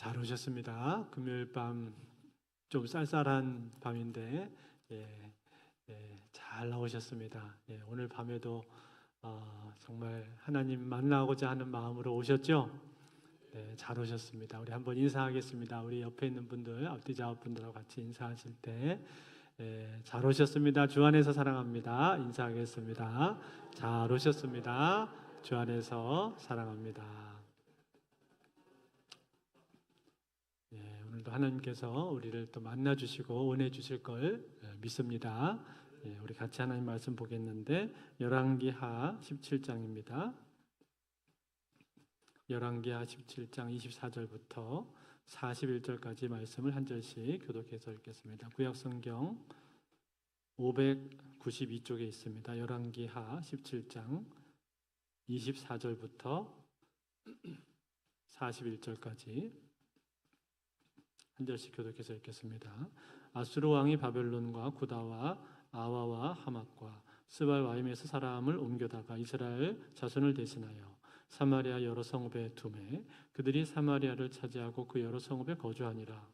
잘 오셨습니다. 금요일 밤 좀 쌀쌀한 밤인데 잘 나오셨습니다. 오늘 밤에도 정말 하나님 만나고자 하는 마음으로 오셨죠? 잘 오셨습니다. 우리 한번 인사하겠습니다. 우리 옆에 있는 분들, 앞뒤 좌우 분들하고 같이 인사하실 때 잘 오셨습니다. 주 안에서 사랑합니다. 인사하겠습니다. 잘 오셨습니다. 주 안에서 사랑합니다. 오늘도 하나님께서 우리를 또 만나 주시고 은혜 주실 걸 믿습니다. 우리 같이 하나님 말씀 보겠는데 열왕기하 17장입니다. 열왕기하 17장 24절부터 41절까지 말씀을 한 절씩 교독해서 읽겠습니다. 구약성경 592쪽에 있습니다. 열왕기하 17장 24절부터 41절까지 한 절씩 교독해서 읽겠습니다. 아수르 왕이 바벨론과 구다와 아와와 하맛과 스발와임에서 사람을 옮겨다가 이스라엘 자손을 대신하여 사마리아 여러 성읍에 두매 그들이 사마리아를 차지하고 그 여러 성읍에 거주하니라.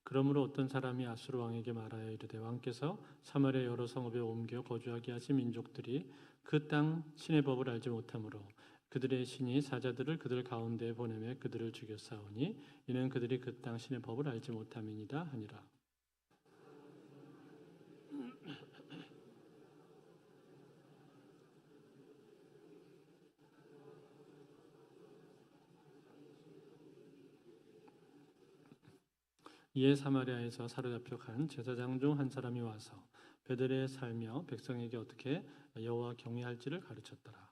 그러므로 어떤 사람이 아수르 왕에게 말하여 이르되 왕께서 사마리아 여러 성읍에 옮겨 거주하게 하신 민족들이 그 땅 신의 법을 알지 못하므로 그들의 신이 사자들을 그들 가운데에 보내며 그들을 죽였사오니 이는 그들이 그 땅 신의 법을 알지 못함이니라 하니라. 이에 사마리아에서 사로잡혀 간 제사장 중 한 사람이 와서 베들레에 살며 백성에게 어떻게 여호와 경외할지를 가르쳤더라.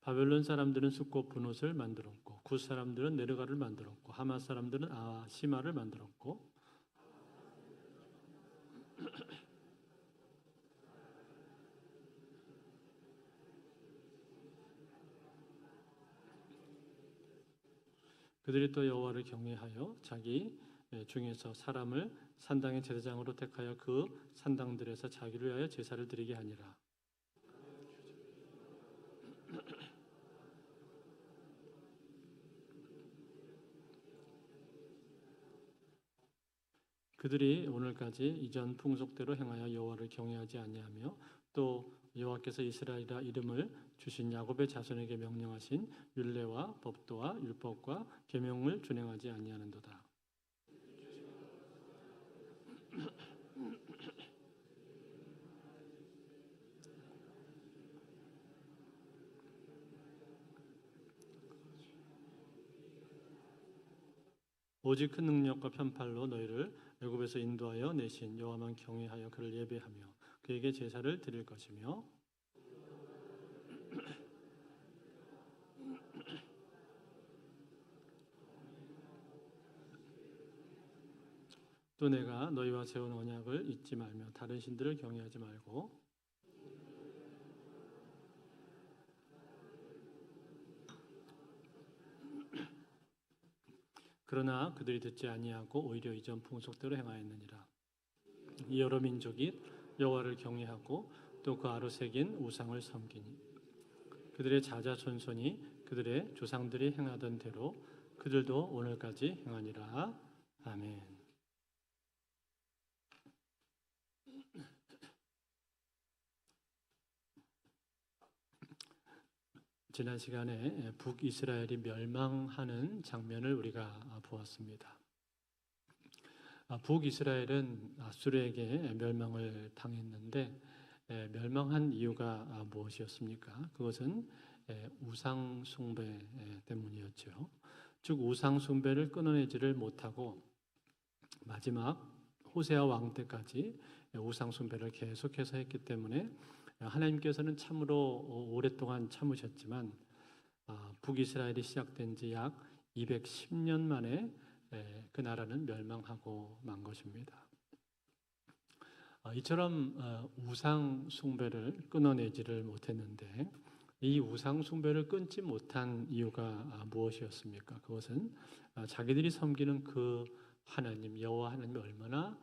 바벨론 사람들은 숫꽃 분옷을 만들었고 굿 사람들은 네르가를 만들었고 하맛 사람들은 시마를 만들었고 그들이 또 여호와를 경외하여 자기 중에서 사람을 산당의 제사장으로 택하여 그 산당들에서 자기를 위하여 제사를 드리게 하니라. 그들이 오늘까지 이전 풍속대로 행하여 여호와를 경외하지 아니하며 또 여호와께서 이스라엘이라 이름을 주신 야곱의 자손에게 명령하신 율례와 법도와 율법과 계명을 준행하지 아니하는도다. 오직 큰 능력과 편팔로 너희를 애굽에서 인도하여 내신 여호와만 경외하여 그를 예배하며 그에게 제사를 드릴 것이며 또 내가 너희와 세운 언약을 잊지 말며 다른 신들을 경외하지 말고 그러나 그들이 듣지 아니하고 오히려 이전 풍속대로 행하였느니라. 이 여러 민족이 여호와를 경외하고 또 그 아로 새긴 우상을 섬기니 그들의 자자손손이 그들의 조상들이 행하던 대로 그들도 오늘까지 행하니라. 아멘. 지난 시간에 북이스라엘이 멸망하는 장면을 우리가 보았습니다. 북이스라엘은 아수르에게 멸망을 당했는데 멸망한 이유가 무엇이었습니까? 그것은 우상 숭배 때문이었죠. 즉 우상 숭배를 끊어내지를 못하고 마지막 호세아 왕 때까지 우상 숭배를 계속해서 했기 때문에 하나님께서는 참으로 오랫동안 참으셨지만 북이스라엘이 시작된 지 약 210년 만에 그 나라는 멸망하고 만 것입니다. 이처럼 우상 숭배를 끊어내지를 못했는데 이 우상 숭배를 끊지 못한 이유가 무엇이었습니까? 그것은 자기들이 섬기는 그 하나님 여호와 하나님이 얼마나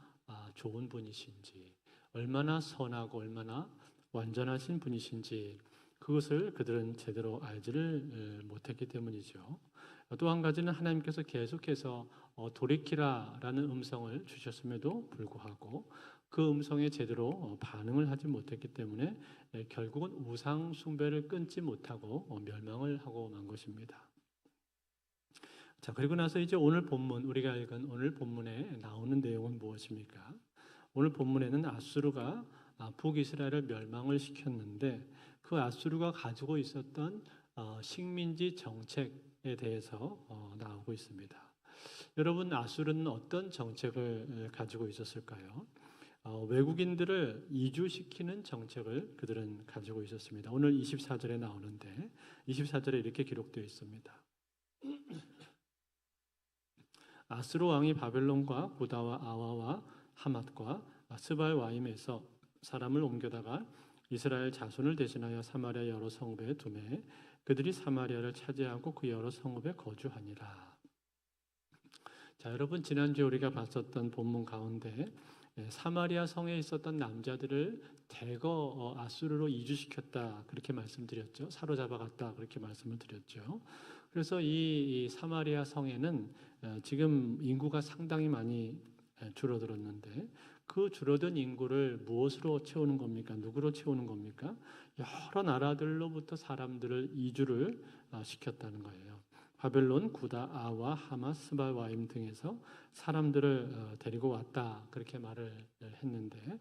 좋은 분이신지, 얼마나 선하고 얼마나 완전하신 분이신지 그것을 그들은 제대로 알지를 못했기 때문이죠. 또 한 가지는 하나님께서 계속해서 돌이키라라는 음성을 주셨음에도 불구하고 그 음성에 제대로 반응을 하지 못했기 때문에 결국은 우상 숭배를 끊지 못하고 멸망을 하고 만 것입니다. 자, 그리고 나서 이제 오늘 본문, 우리가 읽은 오늘 본문에 나오는 내용은 무엇입니까? 오늘 본문에는 아수르가 북이스라엘을 멸망을 시켰는데 그 아수르가 가지고 있었던 식민지 정책에 대해서 나오고 있습니다. 여러분, 아수르는 어떤 정책을 가지고 있었을까요? 외국인들을 이주시키는 정책을 그들은 가지고 있었습니다. 오늘 24절에 나오는데 24절에 이렇게 기록되어 있습니다. 아수르 왕이 바벨론과 구다와 아와와 하맛과 스발와임에서 사람을 옮겨다가 이스라엘 자손을 대신하여 사마리아 여러 성읍에 두매 그들이 사마리아를 차지하고 그 여러 성읍에 거주하니라. 자, 여러분, 지난주에 우리가 봤었던 본문 가운데 사마리아 성에 있었던 남자들을 대거 아수르로 이주시켰다 그렇게 말씀드렸죠. 사로잡아갔다 그렇게 말씀을 드렸죠. 그래서 이 사마리아 성에는 지금 인구가 상당히 많이 줄어들었는데 그 줄어든 인구를 무엇으로 채우는 겁니까? 누구로 채우는 겁니까? 여러 나라들로부터 사람들을 이주를 시켰다는 거예요. 바벨론, 구다, 아와, 하마, 스발와임 등에서 사람들을 데리고 왔다 그렇게 말을 했는데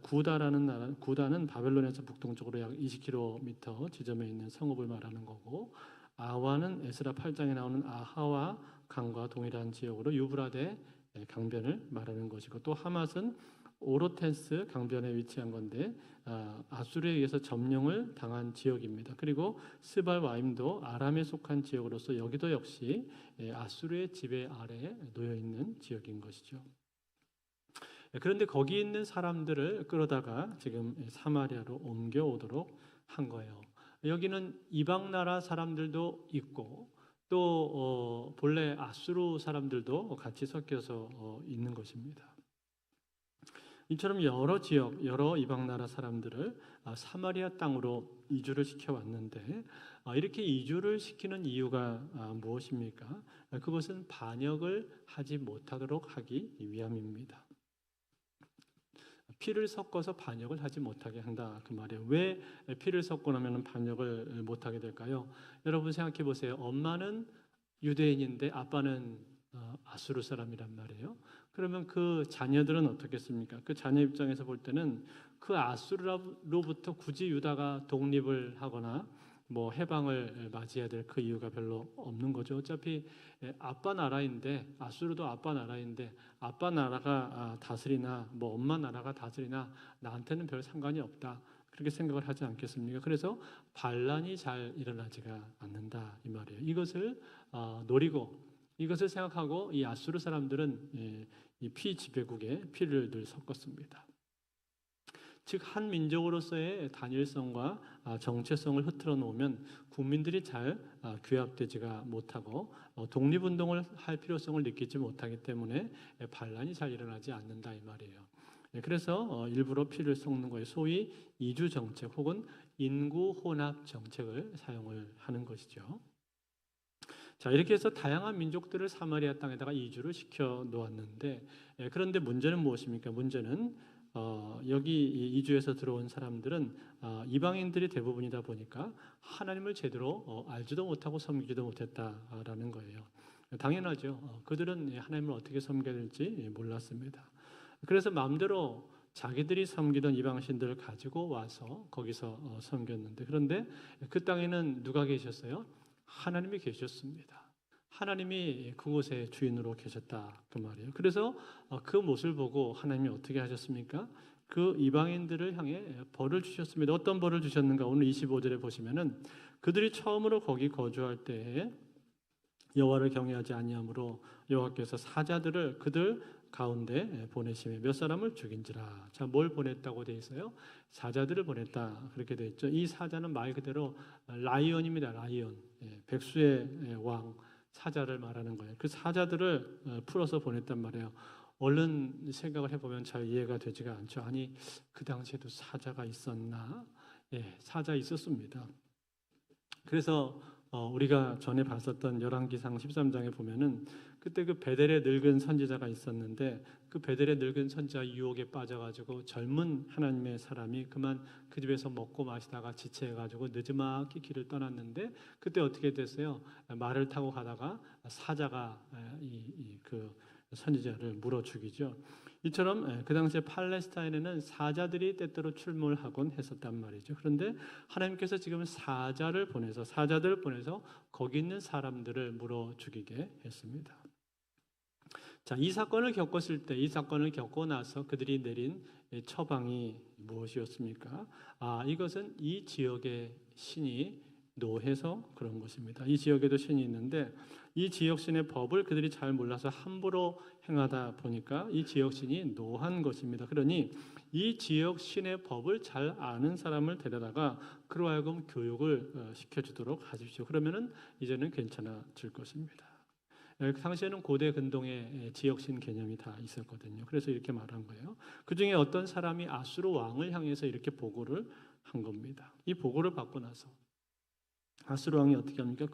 구다는 바벨론에서 북동쪽으로 약 20km 지점에 있는 성읍을 말하는 거고 아와는 에스라 8장에 나오는 아하와 강과 동일한 지역으로 유브라데 강변을 말하는 것이고 또 하맛은 오로텐스 강변에 위치한 건데 아수르에 의해서 점령을 당한 지역입니다. 그리고 스발와임도 아람에 속한 지역으로서 여기도 역시 아수르의 지배 아래에 놓여 있는 지역인 것이죠. 그런데 거기 있는 사람들을 끌어다가 지금 사마리아로 옮겨오도록 한 거예요. 여기는 이방 나라 사람들도 있고 또 본래 아수르 사람들도 같이 섞여서 있는 것입니다. 이처럼 여러 지역, 여러 이방 나라 사람들을 사마리아 땅으로 이주를 시켜왔는데 이렇게 이주를 시키는 이유가 무엇입니까? 그것은 반역을 하지 못하도록 하기 위함입니다. 피를 섞어서 반역을 하지 못하게 한다 그 말이에요. 왜 피를 섞고 나면 반역을 못하게 될까요? 여러분 생각해 보세요. 엄마는 유대인인데 아빠는 아수르 사람이란 말이에요. 그러면 그 자녀들은 어떻겠습니까? 그 자녀 입장에서 볼 때는 그 아수르로부터 굳이 유다가 독립을 하거나 뭐 해방을 맞이해야 될 그 이유가 별로 없는 거죠. 어차피 아빠 나라인데 아수르도 아빠 나라인데 아빠 나라가 다스리나 뭐 엄마 나라가 다스리나 나한테는 별 상관이 없다. 그렇게 생각을 하지 않겠습니까? 그래서 반란이 잘 일어나지가 않는다 이 말이에요. 이것을 노리고 이것을 생각하고 이 아수르 사람들은 이 피지배국에 피를 늘 섞었습니다. 즉 한 민족으로서의 단일성과 정체성을 흐트러 놓으면 국민들이 잘 규합되지가 못하고 독립운동을 할 필요성을 느끼지 못하기 때문에 반란이 잘 일어나지 않는다 이 말이에요. 그래서 일부러 피를 섞는 거예요. 소위 이주 정책 혹은 인구 혼합 정책을 사용을 하는 것이죠. 자, 이렇게 해서 다양한 민족들을 사마리아 땅에다가 이주를 시켜 놓았는데 그런데 문제는 무엇입니까? 문제는 여기 이주해서 들어온 사람들은 이방인들이 대부분이다 보니까 하나님을 제대로 알지도 못하고 섬기지도 못했다라는 거예요. 당연하죠. 그들은 하나님을 어떻게 섬겨야 될지 몰랐습니다. 그래서 마음대로 자기들이 섬기던 이방신들을 가지고 와서 거기서 섬겼는데 그런데 그 땅에는 누가 계셨어요? 하나님이 계셨습니다. 하나님이 그곳의 주인으로 계셨다 그 말이에요. 그래서 그 모습을 보고 하나님이 어떻게 하셨습니까? 그 이방인들을 향해 벌을 주셨습니다. 어떤 벌을 주셨는가? 오늘 25절에 보시면은 그들이 처음으로 거기 거주할 때에 여호와를 경외하지 아니함으로 여호와께서 사자들을 그들 가운데 보내심에 몇 사람을 죽인지라. 자, 뭘 보냈다고 돼 있어요? 사자들을 보냈다 그렇게 돼 있죠. 이 사자는 말 그대로 라이온입니다. 라이온, 백수의 왕 사자를 말하는 거예요. 그 사자들을 풀어서 보냈단 말이에요. 얼른 생각을 해보면 잘 이해가 되지가 않죠. 아니 그 당시에도 사자가 있었나? 사자 있었습니다. 그래서 우리가 전에 봤었던 열왕기상 13장에 보면은 그때 그 베델의 늙은 선지자가 있었는데 그 베델의 늙은 선지자 유혹에 빠져가지고 젊은 하나님의 사람이 그만 그 집에서 먹고 마시다가 지체해가지고 느지막이 길을 떠났는데 그때 어떻게 됐어요? 말을 타고 가다가 사자가 그 선지자를 물어 죽이죠. 이처럼 그 당시에 팔레스타인에는 사자들이 때때로 출몰하곤 했었단 말이죠. 그런데 하나님께서 지금 사자들을 보내서 거기 있는 사람들을 물어 죽이게 했습니다. 자, 이 사건을 겪고 나서 그들이 내린 처방이 무엇이었습니까? 이것은 이 지역의 신이 노해서 그런 것입니다. 이 지역에도 신이 있는데 이 지역 신의 법을 그들이 잘 몰라서 함부로 행하다 보니까 이 지역 신이 노한 것입니다. 그러니 이 지역 신의 법을 잘 아는 사람을 데려다가 그로 하여금 교육을 시켜주도록 하십시오. 그러면은 이제는 괜찮아질 것입니다. 당시에는 고대 근동에 지역신 개념이 다 있었거든요. 그래서 이렇게 말한 거예요. 그 중에 어떤 사람이 아수르 왕을 향해서 이렇게 보고를 한 겁니다. 이 보고를 받고 나서 아수르 왕이 어떻게 합니까?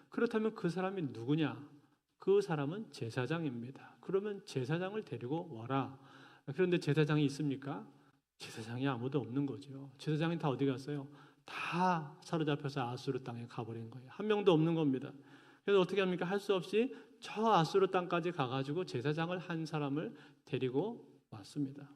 그렇다면 그 사람이 누구냐? 그 사람은 제사장입니다. 그러면 제사장을 데리고 와라. 그런데 제사장이 있습니까? 제사장이 아무도 없는 거죠. 제사장이 다 어디 갔어요? 다 사로잡혀서 아수르 땅에 가버린 거예요. 한 명도 없는 겁니다. 그래서 어떻게 합니까? 할 수 없이 저 아수르 땅까지 가가지고 제사장을 한 사람을 데리고 왔습니다.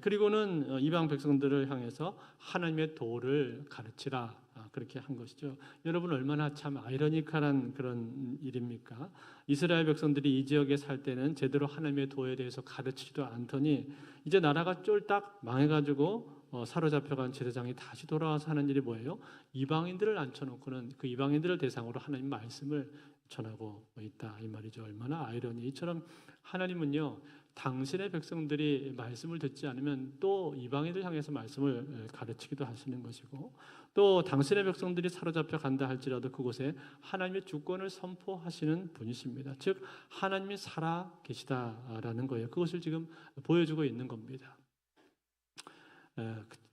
그리고는 이방 백성들을 향해서 하나님의 도를 가르치라 그렇게 한 것이죠. 여러분 얼마나 참 아이러니컬한 그런 일입니까? 이스라엘 백성들이 이 지역에 살 때는 제대로 하나님의 도에 대해서 가르치지도 않더니 이제 나라가 쫄딱 망해가지고 사로잡혀간 제사장이 다시 돌아와서 하는 일이 뭐예요? 이방인들을 앉혀놓고는 그 이방인들을 대상으로 하나님 말씀을 전하고 있다 이 말이죠. 얼마나 아이러니. 이처럼 하나님은요 당신의 백성들이 말씀을 듣지 않으면 또 이방인들 향해서 말씀을 가르치기도 하시는 것이고 또 당신의 백성들이 사로잡혀 간다 할지라도 그곳에 하나님의 주권을 선포하시는 분이십니다. 즉 하나님이 살아 계시다라는 거예요. 그것을 지금 보여주고 있는 겁니다.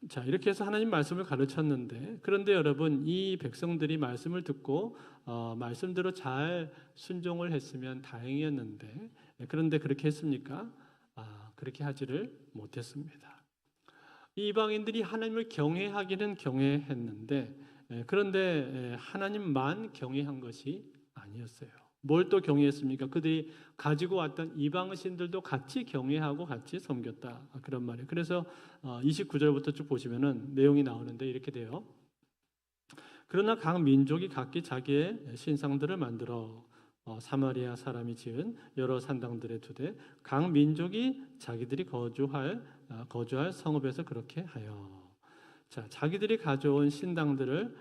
자, 이렇게 해서 하나님 말씀을 가르쳤는데 그런데 여러분 이 백성들이 말씀을 듣고 말씀대로 잘 순종을 했으면 다행이었는데 그런데 그렇게 했습니까? 그렇게 하지를 못했습니다. 이방인들이 하나님을 경외하기는 경외했는데 그런데 하나님만 경외한 것이 아니었어요. 뭘 또 경외했습니까? 그들이 가지고 왔던 이방 신들도 같이 경외하고 같이 섬겼다 그런 말이에요. 그래서 29절부터 쭉 보시면은 내용이 나오는데 이렇게 돼요. 그러나 각 민족이 각기 자기의 신상들을 만들어 사마리아 사람이 지은 여러 산당들에 두되 각 민족이 자기들이 거주할 성읍에서 그렇게 하여. 자, 자기들이 가져온 신당들을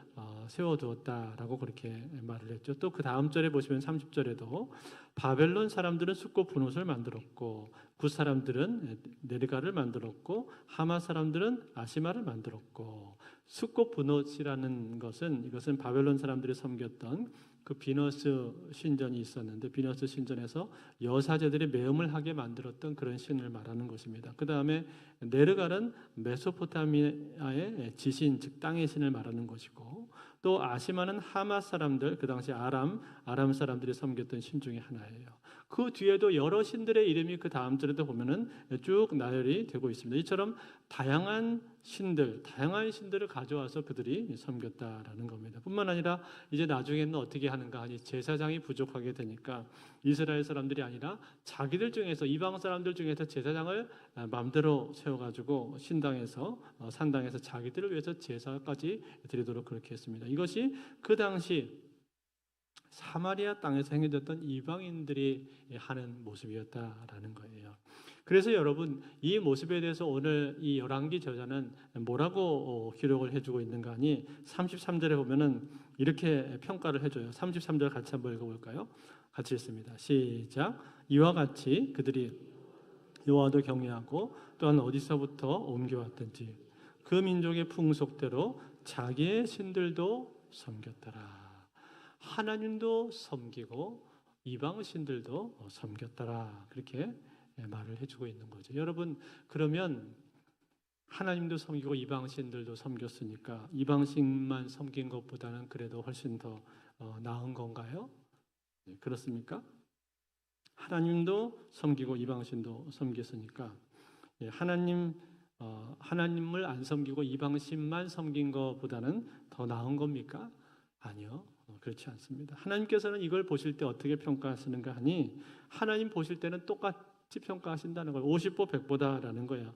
세워두었다라고 그렇게 말을 했죠. 또 그 다음 절에 보시면 30절에도 바벨론 사람들은 숫꽃 분옷을 만들었고 굿 사람들은 네르가를 만들었고 하마 사람들은 아시마를 만들었고 숫꽃 분옷이라는 이것은 바벨론 사람들이 섬겼던 그 비너스 신전이 있었는데 비너스 신전에서 여사제들이 매음을 하게 만들었던 그런 신을 말하는 것입니다. 그 다음에 네르갈은 메소포타미아의 지신 즉 땅의 신을 말하는 것이고 또 아시마는 하마 사람들 그 당시 아람 사람들이 섬겼던 신 중에 하나예요. 그 뒤에도 여러 신들의 이름이 그 다음 절에도 보면은 쭉 나열이 되고 있습니다. 이처럼 다양한 신들을 가져와서 그들이 섬겼다라는 겁니다. 뿐만 아니라 이제 나중에는 어떻게 하는가 하니 제사장이 부족하게 되니까 이스라엘 사람들이 아니라 자기들 중에서 이방 사람들 중에서 제사장을 마음대로 세워가지고 산당에서 자기들을 위해서 제사까지 드리도록 그렇게 했습니다. 이것이 그 당시 사마리아 땅에서 행해졌던 이방인들이 하는 모습이었다라는 거예요. 그래서 여러분 이 모습에 대해서 오늘 이 열왕기 저자는 뭐라고 기록을 해주고 있는가 하니 33절에 보면은 이렇게 평가를 해줘요. 33절 같이 한번 읽어볼까요? 같이 읽습니다. 시작. 이와 같이 그들이 여호와도 경외하고 또한 어디서부터 옮겨왔든지 그 민족의 풍속대로 자기의 신들도 섬겼더라. 하나님도 섬기고 이방 신들도 섬겼더라. 그렇게 말을 해주고 있는 거죠. 여러분, 그러면 하나님도 섬기고 이방 신들도 섬겼으니까 이방 신만 섬긴 것보다는 그래도 훨씬 더 나은 건가요? 네, 그렇습니까? 하나님도 섬기고 이방 신도 섬겼으니까 하나님을 안 섬기고 이방 신만 섬긴 것보다는 더 나은 겁니까? 아니요. 그렇지 않습니다. 하나님께서는 이걸 보실 때 어떻게 평가하시는가 하니 하나님 보실 때는 똑같이 평가하신다는 거예요. 50보 100보다라는 거예요.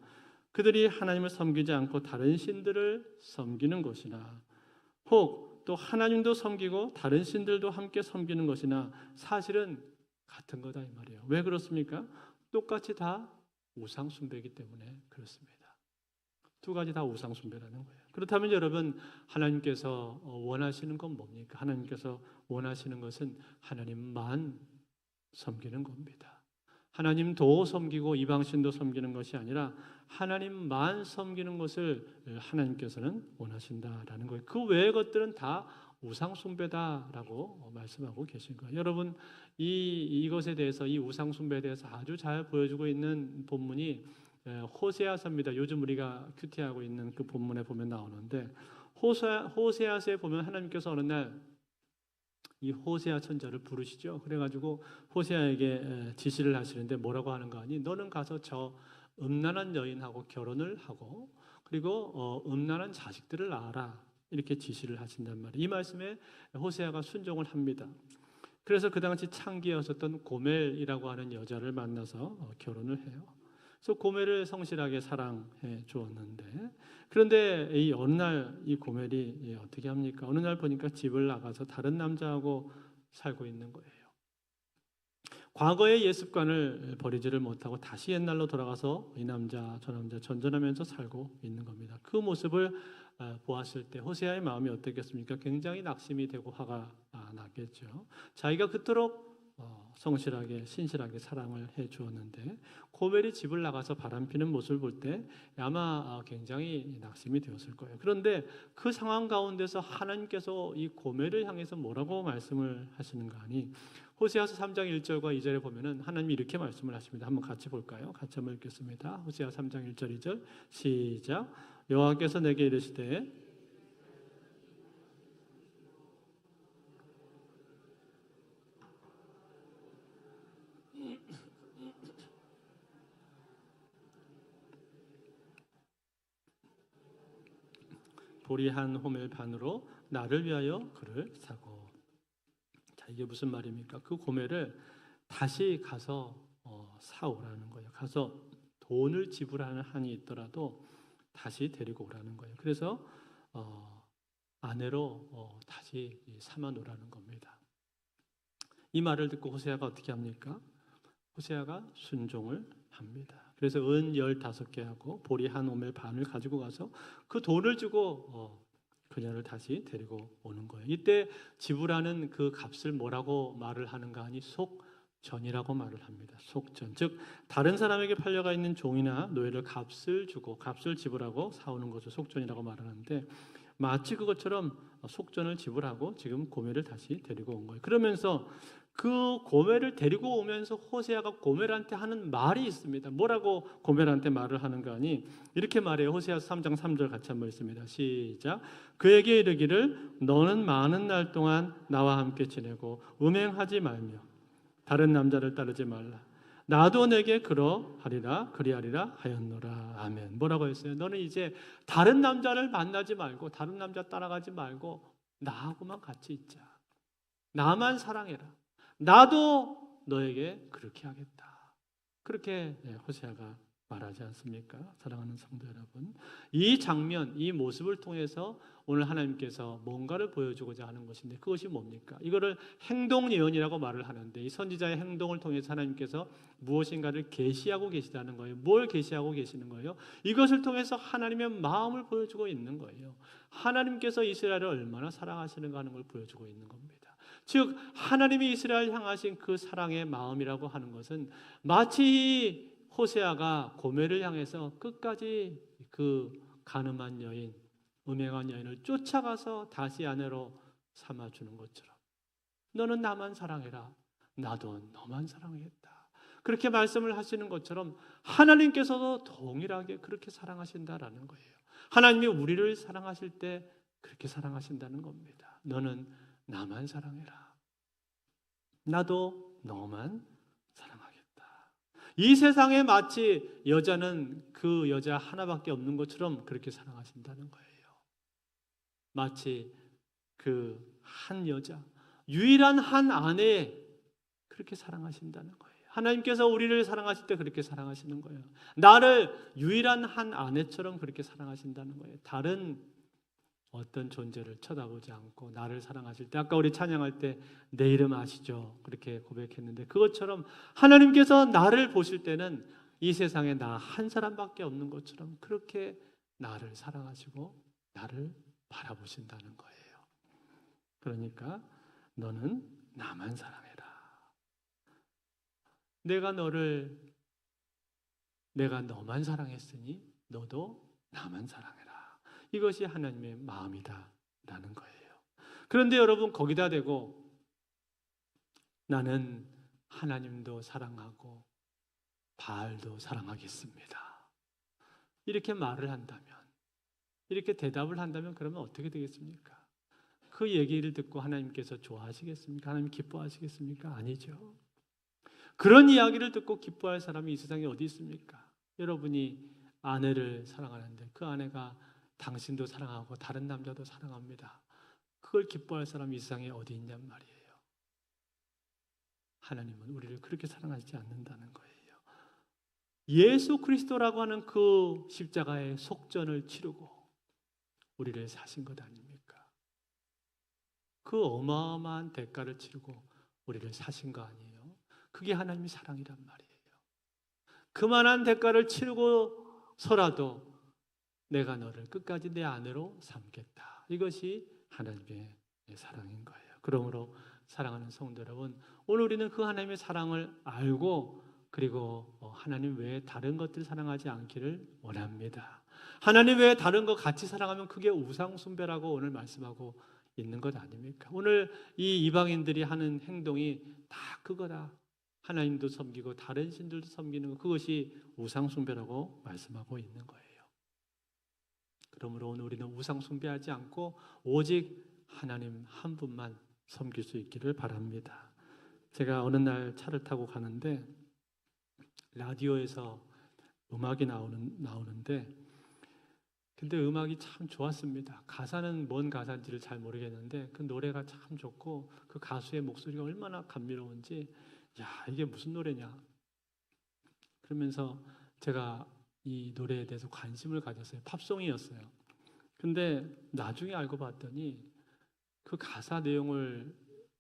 그들이 하나님을 섬기지 않고 다른 신들을 섬기는 것이나 혹 또 하나님도 섬기고 다른 신들도 함께 섬기는 것이나 사실은 같은 거다 이 말이에요. 왜 그렇습니까? 똑같이 다 우상 숭배이기 때문에 그렇습니다. 두 가지 다 우상 숭배라는 거예요. 그렇다면 여러분, 하나님께서 원하시는 건 뭡니까? 하나님께서 원하시는 것은 하나님만 섬기는 겁니다. 하나님도 섬기고 이방신도 섬기는 것이 아니라 하나님만 섬기는 것을 하나님께서는 원하신다라는 거예요. 그 외의 것들은 다 우상 숭배다라고 말씀하고 계신 거예요. 여러분, 이것에 대해서 이 우상 숭배에 대해서 아주 잘 보여주고 있는 본문이 호세아서입니다. 요즘 우리가 큐티하고 있는 그 본문에 보면 나오는데 호세아서에 보면 하나님께서 어느 날 이 호세아 선지자를 부르시죠. 그래가지고 호세아에게 지시를 하시는데 뭐라고 하는 거 아니? 너는 가서 저 음란한 여인하고 결혼을 하고 그리고 음란한 자식들을 낳아라. 이렇게 지시를 하신단 말이에요. 이 말씀에 호세아가 순종을 합니다. 그래서 그 당시 창기였었던 고멜이라고 하는 여자를 만나서 결혼을 해요. 그래서 고멜을 성실하게 사랑해 주었는데 그런데 이 어느 날 이 고멜이 어떻게 합니까? 어느 날 보니까 집을 나가서 다른 남자하고 살고 있는 거예요. 과거의 예습관을 버리지를 못하고 다시 옛날로 돌아가서 이 남자 저 남자 전전하면서 살고 있는 겁니다. 그 모습을 보았을 때 호세아의 마음이 어떻겠습니까? 굉장히 낙심이 되고 화가 나겠죠. 자기가 그토록 성실하게 신실하게 사랑을 해 주었는데 고멜이 집을 나가서 바람피는 모습을 볼 때 아마 굉장히 낙심이 되었을 거예요. 그런데 그 상황 가운데서 하나님께서 이 고멜을 향해서 뭐라고 말씀을 하시는가 하니 호세아서 3장 1절과 2절에 보면은 하나님이 이렇게 말씀을 하십니다. 한번 같이 볼까요? 같이 한번 읽겠습니다. 호세아 3장 1절 2절 시작. 여호와께서 내게 이르시되 보리 한 호멜 반으로 나를 위하여 그를 사고. 자, 이게 무슨 말입니까? 그 고멜을 다시 가서 사오라는 거예요. 가서 돈을 지불하는 한이 있더라도 다시 데리고 오라는 거예요. 그래서 아내로 다시 삼아 놓으라는 겁니다. 이 말을 듣고 호세아가 어떻게 합니까? 호세아가 순종을 합니다. 그래서 은 15개하고 보리 한 오멜 반을 가지고 가서 그 돈을 주고 그녀를 다시 데리고 오는 거예요. 이때 지불하는 그 값을 뭐라고 말을 하는가 하니 속전이라고 말을 합니다. 속전, 즉 다른 사람에게 팔려가 있는 종이나 노예를 값을 주고 값을 지불하고 사오는 것을 속전이라고 말하는데 마치 그것처럼 속전을 지불하고 지금 고멜을 다시 데리고 온 거예요. 그러면서 그 고멜을 데리고 오면서 호세아가 고멜한테 하는 말이 있습니다. 뭐라고 고멜한테 말을 하는가 하니 이렇게 말해요. 호세아서 3장 3절 같이 한번 읽습니다. 시작. 그에게 이르기를 너는 많은 날 동안 나와 함께 지내고 음행하지 말며 다른 남자를 따르지 말라. 나도 내게 그러하리라 그리하리라 하였노라. 아멘. 뭐라고 했어요? 너는 이제 다른 남자를 만나지 말고 다른 남자 따라가지 말고 나하고만 같이 있자. 나만 사랑해라. 나도 너에게 그렇게 하겠다. 그렇게 호세아가 말하지 않습니까? 사랑하는 성도 여러분, 이 장면, 이 모습을 통해서 오늘 하나님께서 뭔가를 보여주고자 하는 것인데 그것이 뭡니까? 이거를 행동 예언이라고 말을 하는데 이 선지자의 행동을 통해서 하나님께서 무엇인가를 계시하고 계시다는 거예요. 뭘 계시하고 계시는 거예요? 이것을 통해서 하나님의 마음을 보여주고 있는 거예요. 하나님께서 이스라엘을 얼마나 사랑하시는가 하는 걸 보여주고 있는 겁니다. 즉 하나님이 이스라엘 향하신 그 사랑의 마음이라고 하는 것은 마치 호세아가 고멜을 향해서 끝까지 그 가늠한 여인, 음행한 여인을 쫓아가서 다시 아내로 삼아주는 것처럼 너는 나만 사랑해라. 나도 너만 사랑하겠다. 그렇게 말씀을 하시는 것처럼 하나님께서도 동일하게 그렇게 사랑하신다라는 거예요. 하나님이 우리를 사랑하실 때 그렇게 사랑하신다는 겁니다. 너는 나만 사랑해라. 나도 너만 사랑하겠다. 이 세상에 마치 여자는 그 여자 하나밖에 없는 것처럼 그렇게 사랑하신다는 거예요. 마치 그 한 여자, 유일한 한 아내 그렇게 사랑하신다는 거예요. 하나님께서 우리를 사랑하실 때 그렇게 사랑하시는 거예요. 나를 유일한 한 아내처럼 그렇게 사랑하신다는 거예요. 다른 어떤 존재를 쳐다보지 않고 나를 사랑하실 때, 아까 우리 찬양할 때 내 이름 아시죠? 그렇게 고백했는데 그것처럼 하나님께서 나를 보실 때는 이 세상에 나 한 사람밖에 없는 것처럼 그렇게 나를 사랑하시고 나를 바라보신다는 거예요. 그러니까 너는 나만 사랑해라. 내가 너만 사랑했으니 너도 나만 사랑해라. 이것이 하나님의 마음이다라는 거예요. 그런데 여러분 거기다 대고 나는 하나님도 사랑하고 바알도 사랑하겠습니다. 이렇게 말을 한다면, 이렇게 대답을 한다면 그러면 어떻게 되겠습니까? 그 얘기를 듣고 하나님께서 좋아하시겠습니까? 하나님 기뻐하시겠습니까? 아니죠. 그런 이야기를 듣고 기뻐할 사람이 이 세상에 어디 있습니까? 여러분이 아내를 사랑하는데 그 아내가 당신도 사랑하고 다른 남자도 사랑합니다. 그걸 기뻐할 사람이 이 세상에 어디 있냔 말이에요. 하나님은 우리를 그렇게 사랑하지 않는다는 거예요. 예수 그리스도라고 하는 그 십자가의 속전을 치르고 우리를 사신 것 아닙니까? 그 어마어마한 대가를 치르고 우리를 사신 거 아니에요? 그게 하나님의 사랑이란 말이에요. 그만한 대가를 치르고서라도 내가 너를 끝까지 내 아내로 삼겠다. 이것이 하나님의 사랑인 거예요. 그러므로 사랑하는 성도 여러분, 오늘 우리는 그 하나님의 사랑을 알고 그리고 하나님 외에 다른 것들 사랑하지 않기를 원합니다. 하나님 외에 다른 거 같이 사랑하면 그게 우상숭배라고 오늘 말씀하고 있는 것 아닙니까? 오늘 이 이방인들이 하는 행동이 다 그거다. 하나님도 섬기고 다른 신들도 섬기는 것, 그것이 우상숭배라고 말씀하고 있는 거예요. 그러므로 오늘 우리는 우상숭배하지 않고 오직 하나님 한 분만 섬길 수 있기를 바랍니다. 제가 어느 날 차를 타고 가는데 라디오에서 음악이 나오는데 근데 음악이 참 좋았습니다. 가사는 뭔 가사인지를 잘 모르겠는데 그 노래가 참 좋고 그 가수의 목소리가 얼마나 감미로운지 야 이게 무슨 노래냐 그러면서 제가 이 노래에 대해서 관심을 가졌어요. 팝송이었어요. 근데 나중에 알고 봤더니 그 가사 내용을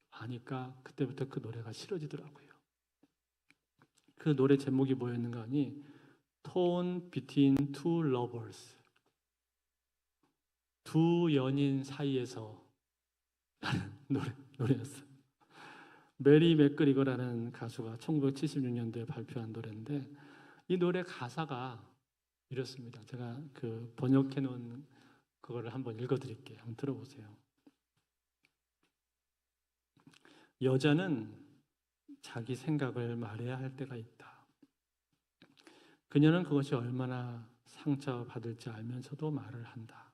아니까 그때부터 그 노래가 싫어지더라고요. 그 노래 제목이 뭐였는가 하니 Torn Between Two Lovers, 두 연인 사이에서 라는 노래였어요. 메리 맥그리거라는 가수가 1976년도에 발표한 노래인데 이 노래 가사가 이렇습니다. 제가 그 번역해 놓은 그거를 한번 읽어드릴게요. 한번 들어보세요. 여자는 자기 생각을 말해야 할 때가 있다. 그녀는 그것이 얼마나 상처받을지 알면서도 말을 한다.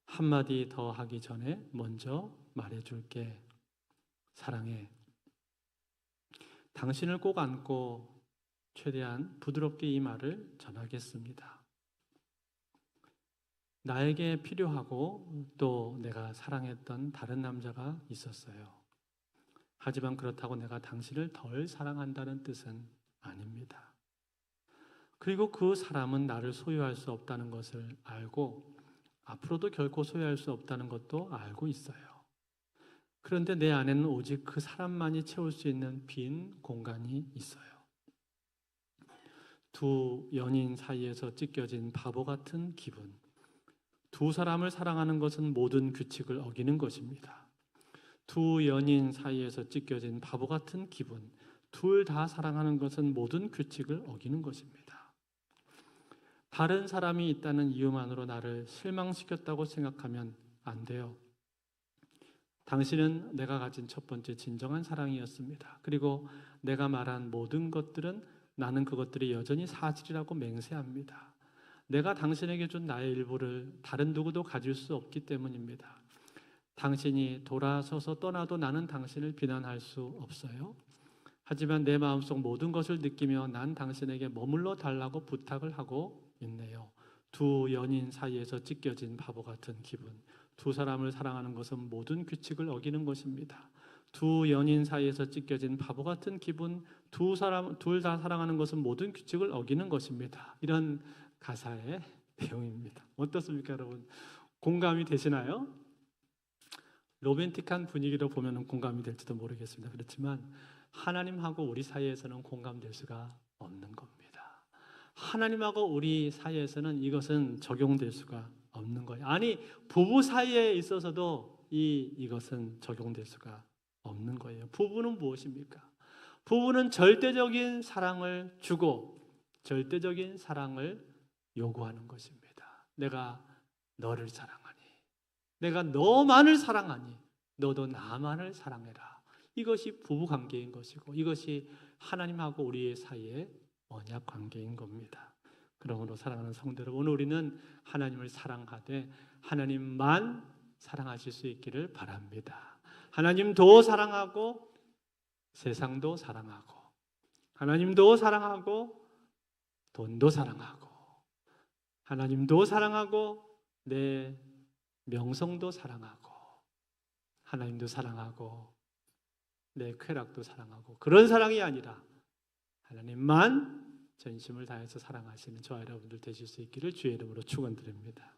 한마디 더 하기 전에 먼저 말해줄게. 사랑해. 당신을 꼭 안고 최대한 부드럽게 이 말을 전하겠습니다. 나에게 필요하고 또 내가 사랑했던 다른 남자가 있었어요. 하지만 그렇다고 내가 당신을 덜 사랑한다는 뜻은 아닙니다. 그리고 그 사람은 나를 소유할 수 없다는 것을 알고 앞으로도 결코 소유할 수 없다는 것도 알고 있어요. 그런데 내 안에는 오직 그 사람만이 채울 수 있는 빈 공간이 있어요. 두 연인 사이에서 찢겨진 바보 같은 기분. 두 사람을 사랑하는 것은 모든 규칙을 어기는 것입니다. 두 연인 사이에서 찢겨진 바보 같은 기분. 둘 다 사랑하는 것은 모든 규칙을 어기는 것입니다. 다른 사람이 있다는 이유만으로 나를 실망시켰다고 생각하면 안 돼요. 당신은 내가 가진 첫 번째 진정한 사랑이었습니다. 그리고 내가 말한 모든 것들은 나는 그것들이 여전히 사실이라고 맹세합니다. 내가 당신에게 준 나의 일부를 다른 누구도 가질 수 없기 때문입니다. 당신이 돌아서서 떠나도 나는 당신을 비난할 수 없어요. 하지만 내 마음속 모든 것을 느끼며 난 당신에게 머물러 달라고 부탁을 하고 있네요. 두 연인 사이에서 찢겨진 바보 같은 기분. 두 사람을 사랑하는 것은 모든 규칙을 어기는 것입니다. 두 연인 사이에서 찢겨진 바보 같은 기분. 둘 다 사랑하는 것은 모든 규칙을 어기는 것입니다. 이런 가사의 내용입니다. 어떻습니까, 여러분? 공감이 되시나요? 로맨틱한 분위기로 보면 공감이 될지도 모르겠습니다. 그렇지만 하나님하고 우리 사이에서는 공감될 수가 없는 겁니다. 하나님하고 우리 사이에서는 이것은 적용될 수가 없는 거예요. 아니, 부부 사이에 있어서도 이것은 적용될 수가 없는 거예요. 부부는 무엇입니까? 부부는 절대적인 사랑을 주고 절대적인 사랑을 요구하는 것입니다. 내가 너를 사랑하니, 내가 너만을 사랑하니 너도 나만을 사랑해라. 이것이 부부 관계인 것이고 이것이 하나님하고 우리 사이의 언약 관계인 겁니다. 그러므로 사랑하는 성도 여러분, 우리는 하나님을 사랑하되 하나님만 사랑하실 수 있기를 바랍니다. 하나님도 사랑하고 세상도 사랑하고 하나님도 사랑하고 돈도 사랑하고 하나님도 사랑하고 내 명성도 사랑하고 하나님도 사랑하고 내 쾌락도 사랑하고 그런 사랑이 아니라 하나님만 전심을 다해서 사랑하시는 저와 여러분들 되실 수 있기를 주의 이름으로 축원드립니다.